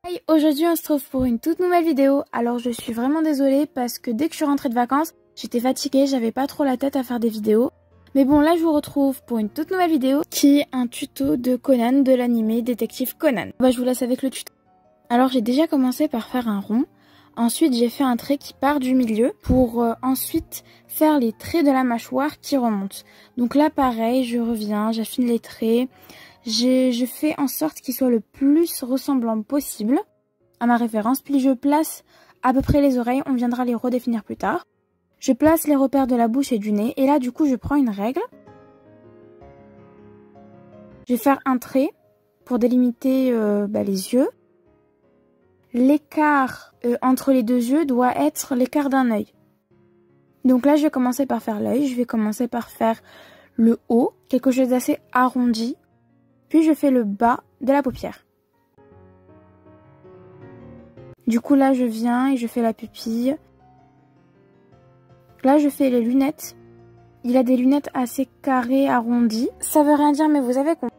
Hey, aujourd'hui on se retrouve pour une toute nouvelle vidéo. Alors je suis vraiment désolée parce que dès que je suis rentrée de vacances, j'étais fatiguée, j'avais pas trop la tête à faire des vidéos. Mais bon, là je vous retrouve pour une toute nouvelle vidéo qui est un tuto de Conan, de l'animé Détective Conan. Je vous laisse avec le tuto. Alors j'ai déjà commencé par faire un rond. Ensuite j'ai fait un trait qui part du milieu pour ensuite faire les traits de la mâchoire qui remontent. Donc là pareil, je reviens, j'affine les traits. Je fais en sorte qu'il soit le plus ressemblant possible à ma référence. Puis je place à peu près les oreilles, on viendra les redéfinir plus tard. Je place les repères de la bouche et du nez. Et là du coup je prends une règle. Je vais faire un trait pour délimiter les yeux. L'écart entre les deux yeux doit être l'écart d'un œil. Donc là je vais commencer par faire l'œil. Je vais commencer par faire le haut, quelque chose d'assez arrondi. Puis je fais le bas de la paupière. Du coup là je viens et je fais la pupille. Là je fais les lunettes. Il a des lunettes assez carrées, arrondies. Ça veut rien dire mais vous avez compris.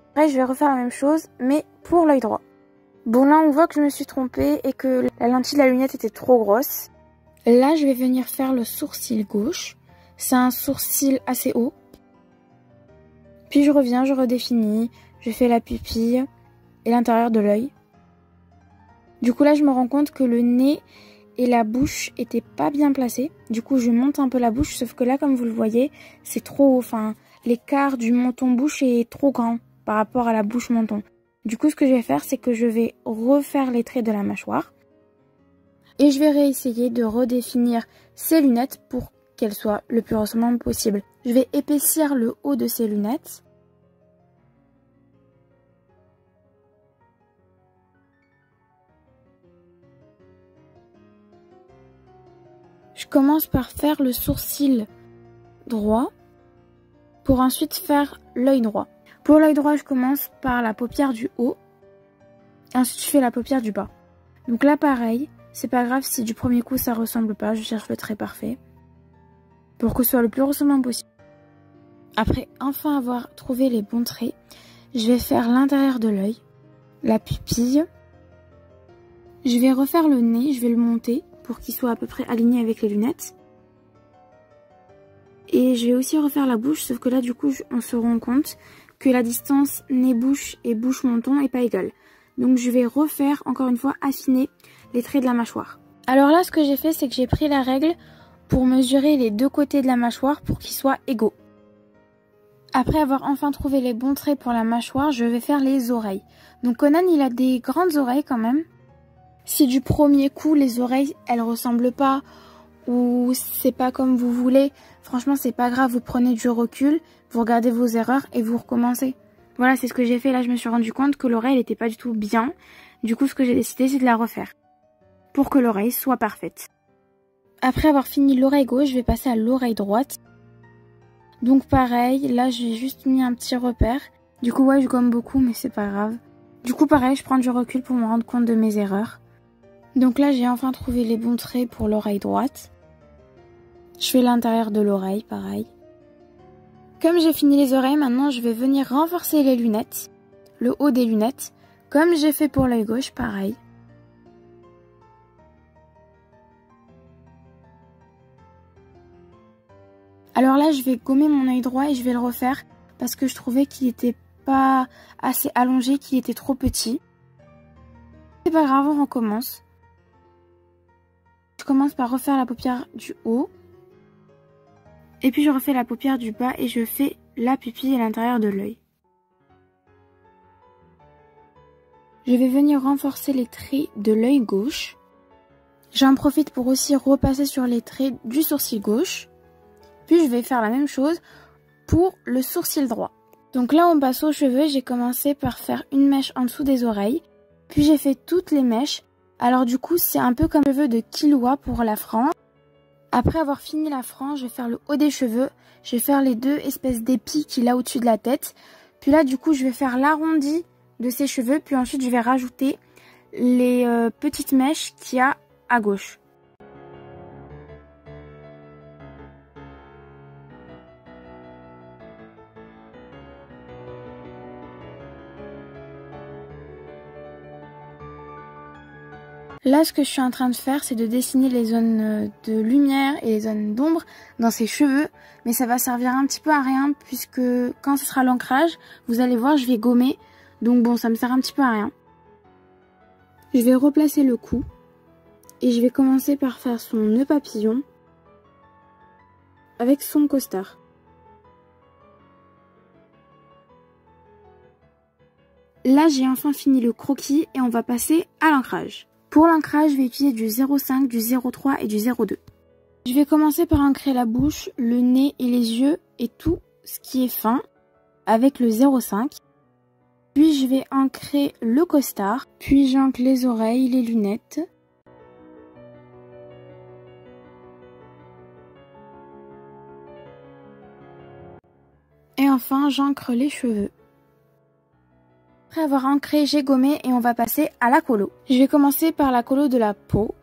Après je vais refaire la même chose mais pour l'œil droit. Bon là on voit que je me suis trompée et que la lentille de la lunette était trop grosse. Là je vais venir faire le sourcil gauche. C'est un sourcil assez haut. Puis je reviens, je redéfinis. Je fais la pupille et l'intérieur de l'œil. Du coup là je me rends compte que le nez et la bouche étaient pas bien placés. Du coup je monte un peu la bouche, sauf que là comme vous le voyez c'est trop haut. Enfin l'écart du menton bouche est trop grand par rapport à la bouche menton. Du coup ce que je vais faire c'est que je vais refaire les traits de la mâchoire. Et je vais réessayer de redéfinir ces lunettes pour qu'elles soient le plus ressemblantes possible. Je vais épaissir le haut de ces lunettes. Je commence par faire le sourcil droit pour ensuite faire l'œil droit. Pour l'œil droit, je commence par la paupière du haut. Et ensuite, je fais la paupière du bas. Donc là, pareil, c'est pas grave si du premier coup ça ressemble pas. Je cherche le trait parfait pour que ce soit le plus ressemblant possible. Après enfin avoir trouvé les bons traits, je vais faire l'intérieur de l'œil, la pupille. Je vais refaire le nez, je vais le monter pour qu'il soit à peu près aligné avec les lunettes. Et je vais aussi refaire la bouche, sauf que là du coup on se rend compte que la distance nez-bouche et bouche-menton est pas égale. Donc je vais refaire, encore une fois, affiner les traits de la mâchoire. Alors là ce que j'ai fait c'est que j'ai pris la règle pour mesurer les deux côtés de la mâchoire pour qu'ils soient égaux. Après avoir enfin trouvé les bons traits pour la mâchoire, je vais faire les oreilles. Donc Conan il a des grandes oreilles quand même. Si du premier coup les oreilles elles ressemblent pas ou c'est pas comme vous voulez, franchement c'est pas grave, vous prenez du recul, vous regardez vos erreurs et vous recommencez. Voilà, c'est ce que j'ai fait. Là je me suis rendu compte que l'oreille n'était pas du tout bien. Du coup ce que j'ai décidé c'est de la refaire pour que l'oreille soit parfaite. Après avoir fini l'oreille gauche, je vais passer à l'oreille droite. Donc pareil, là j'ai juste mis un petit repère. Du coup ouais je gomme beaucoup mais c'est pas grave. Du coup pareil, je prends du recul pour me rendre compte de mes erreurs. Donc là j'ai enfin trouvé les bons traits pour l'oreille droite. Je fais l'intérieur de l'oreille, pareil. Comme j'ai fini les oreilles, maintenant je vais venir renforcer les lunettes, le haut des lunettes, comme j'ai fait pour l'œil gauche, pareil. Alors là je vais gommer mon œil droit et je vais le refaire parce que je trouvais qu'il était pas assez allongé, qu'il était trop petit. C'est pas grave, on recommence. Je commence par refaire la paupière du haut. Et puis je refais la paupière du bas et je fais la pupille à l'intérieur de l'œil. Je vais venir renforcer les traits de l'œil gauche. J'en profite pour aussi repasser sur les traits du sourcil gauche. Puis je vais faire la même chose pour le sourcil droit. Donc là on passe aux cheveux, j'ai commencé par faire une mèche en dessous des oreilles. Puis j'ai fait toutes les mèches. Alors du coup c'est un peu comme le cheveu de Killua pour la frange. Après avoir fini la frange, je vais faire le haut des cheveux. Je vais faire les deux espèces d'épis qu'il a au-dessus de la tête. Puis là, du coup, je vais faire l'arrondi de ses cheveux. Puis ensuite, je vais rajouter les petites mèches qu'il y a à gauche. Là, ce que je suis en train de faire, c'est de dessiner les zones de lumière et les zones d'ombre dans ses cheveux. Mais ça va servir un petit peu à rien puisque quand ce sera l'ancrage, vous allez voir, je vais gommer. Donc bon, ça me sert un petit peu à rien. Je vais replacer le cou et je vais commencer par faire son nœud papillon avec son costard. Là, j'ai enfin fini le croquis et on va passer à l'ancrage. Pour l'ancrage, je vais utiliser du 0,5, du 0,3 et du 0,2. Je vais commencer par ancrer la bouche, le nez et les yeux et tout ce qui est fin avec le 0,5. Puis je vais ancrer le costard, puis j'ancre les oreilles, les lunettes. Et enfin, j'ancre les cheveux. Après avoir ancré, j'ai gommé et on va passer à la colo. Je vais commencer par la colo de la peau.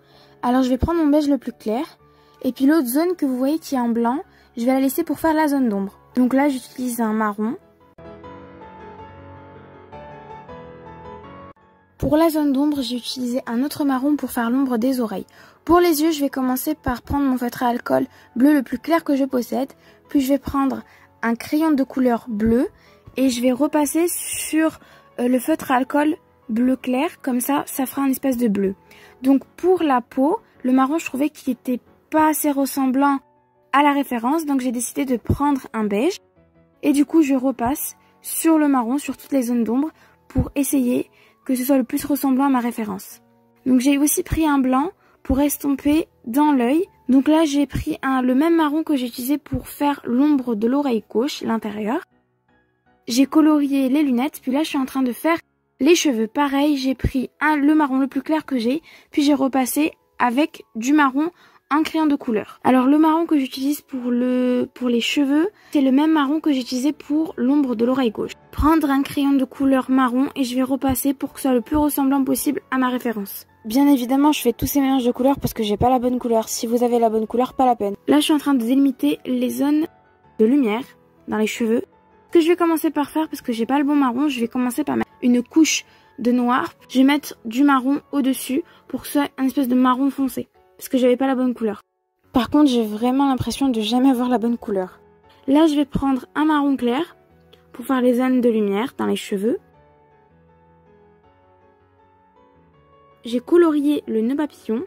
Alors je vais prendre mon beige le plus clair. Et puis l'autre zone que vous voyez qui est en blanc, je vais la laisser pour faire la zone d'ombre. Donc là, j'utilise un marron. Pour la zone d'ombre, j'ai utilisé un autre marron pour faire l'ombre des oreilles. Pour les yeux, je vais commencer par prendre mon feutre à alcool bleu le plus clair que je possède. Puis je vais prendre un crayon de couleur bleue et je vais repasser sur le feutre à alcool bleu clair. Comme ça fera un espèce de bleu. Donc pour la peau, le marron, je trouvais qu'il était pas assez ressemblant à la référence. Donc j'ai décidé de prendre un beige. Et du coup, je repasse sur le marron, sur toutes les zones d'ombre pour essayer que ce soit le plus ressemblant à ma référence. Donc j'ai aussi pris un blanc pour estomper dans l'œil. Donc là j'ai pris le même marron que j'ai utilisé pour faire l'ombre de l'oreille gauche, l'intérieur. J'ai colorié les lunettes, puis là je suis en train de faire les cheveux. Pareil, j'ai pris le marron le plus clair que j'ai, puis j'ai repassé avec du marron en crayon de couleur. Alors le marron que j'utilise pour les cheveux, c'est le même marron que j'ai utilisé pour l'ombre de l'oreille gauche. Prendre un crayon de couleur marron et je vais repasser pour que ce soit le plus ressemblant possible à ma référence. Bien évidemment, je fais tous ces mélanges de couleurs parce que j'ai pas la bonne couleur. Si vous avez la bonne couleur, pas la peine. Là, je suis en train de délimiter les zones de lumière dans les cheveux. Ce que je vais commencer par faire, parce que j'ai pas le bon marron, je vais commencer par mettre une couche de noir. Je vais mettre du marron au-dessus pour que ce soit un espèce de marron foncé. Parce que j'avais pas la bonne couleur. Par contre, j'ai vraiment l'impression de jamais avoir la bonne couleur. Là, je vais prendre un marron clair pour faire les zones de lumière dans les cheveux. J'ai colorié le nœud papillon,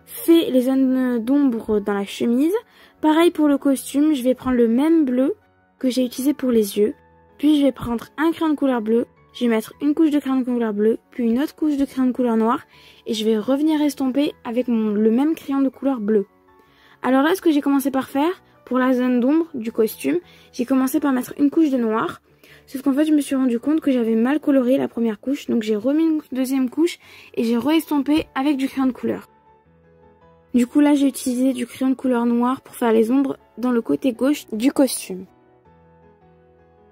fait les zones d'ombre dans la chemise. Pareil pour le costume, je vais prendre le même bleu que j'ai utilisé pour les yeux. Puis je vais prendre un crayon de couleur bleue. Je vais mettre une couche de crayon de couleur bleue, puis une autre couche de crayon de couleur noire. Et je vais revenir estomper avec le même crayon de couleur bleue. Alors là, ce que j'ai commencé par faire, pour la zone d'ombre du costume, j'ai commencé par mettre une couche de noir. Sauf qu'en fait, je me suis rendu compte que j'avais mal coloré la première couche. Donc j'ai remis une deuxième couche et j'ai re-estompé avec du crayon de couleur. Du coup là, j'ai utilisé du crayon de couleur noire pour faire les ombres dans le côté gauche du costume.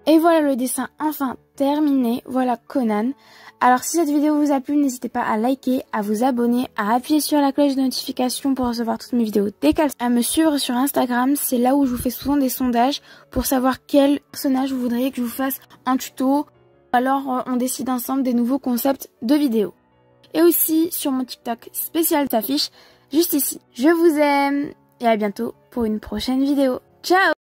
Et voilà le dessin enfin terminé, voilà Conan. Alors si cette vidéo vous a plu, n'hésitez pas à liker, à vous abonner, à appuyer sur la cloche de notification pour recevoir toutes mes vidéos dès qu'elles sont, à me suivre sur Instagram, c'est là où je vous fais souvent des sondages pour savoir quel personnage vous voudriez que je vous fasse en tuto, ou alors on décide ensemble des nouveaux concepts de vidéos. Et aussi sur mon TikTok spécial s'affiche juste ici. Je vous aime et à bientôt pour une prochaine vidéo. Ciao!